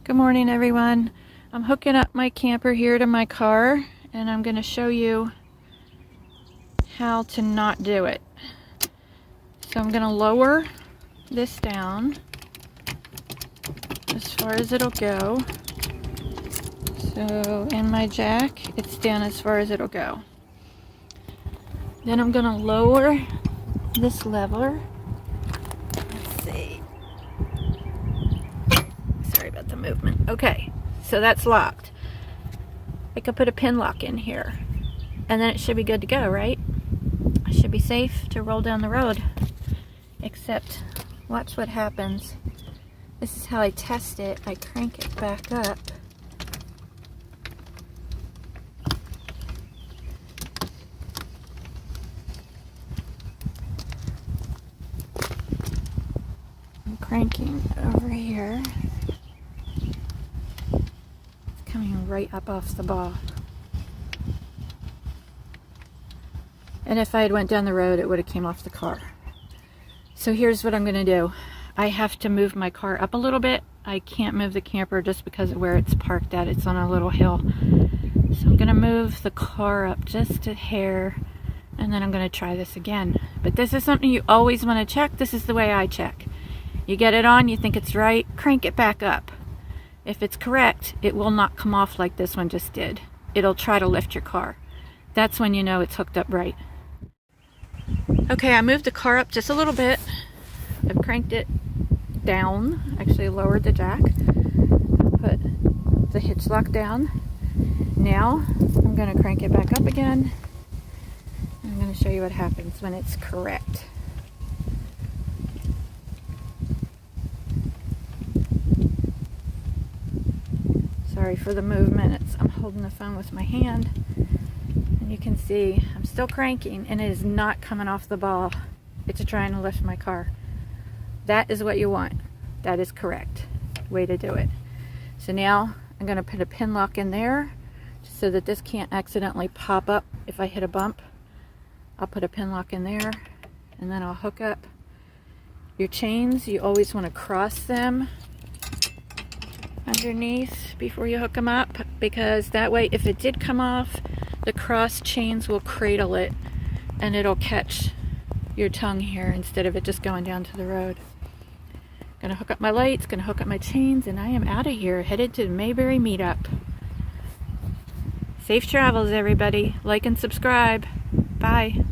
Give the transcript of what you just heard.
Good morning, everyone. I'm hooking up my camper here to my car, and I'm going to show you how to not do it. So I'm going to lower this down as far as it'll go. So in my jack, it's down as far as it'll go. Then I'm going to lower this lever. Let's see. Sorry about the movement. Okay, so that's locked. I could put a pin lock in here, and then it should be good to go, right? I should be safe to roll down the road. Except, watch what happens. This is how I test it. I crank it back up. I'm cranking over here. It's coming right up off the ball. And if I had went down the road, it would have came off the car. So here's what I'm going to do. I have to move my car up a little bit. I can't move the camper just because of where it's parked at. It's on a little hill. So I'm going to move the car up just a hair, and then I'm going to try this again. But this is something you always want to check. This is the way I check. You get it on, you think it's right, crank it back up. If it's correct, it will not come off like this one just did. It'll try to lift your car. That's when you know it's hooked up right. Okay, I moved the car up just a little bit. I've cranked it down, actually lowered the jack, put the hitch lock down. Now I'm going to crank it back up again. I'm going to show you what happens when it's correct. Sorry for the movement. I'm holding the phone with my hand. You can see I'm still cranking, and it is not coming off the ball. It's trying to lift my car. That is what you want. That is correct way to do it. So now I'm going to put a pin lock in there so that this can't accidentally pop up if I hit a bump. I'll put a pin lock in there, and then I'll hook up your chains. You always want to cross them underneath before you hook them up, because that way if it did come off, the cross chains will cradle it and it'll catch your tongue here instead of it just going down to the road. Gonna hook up my lights, gonna hook up my chains, and I am out of here, headed to the Mayberry meetup. Safe travels, everybody. Like and subscribe. Bye.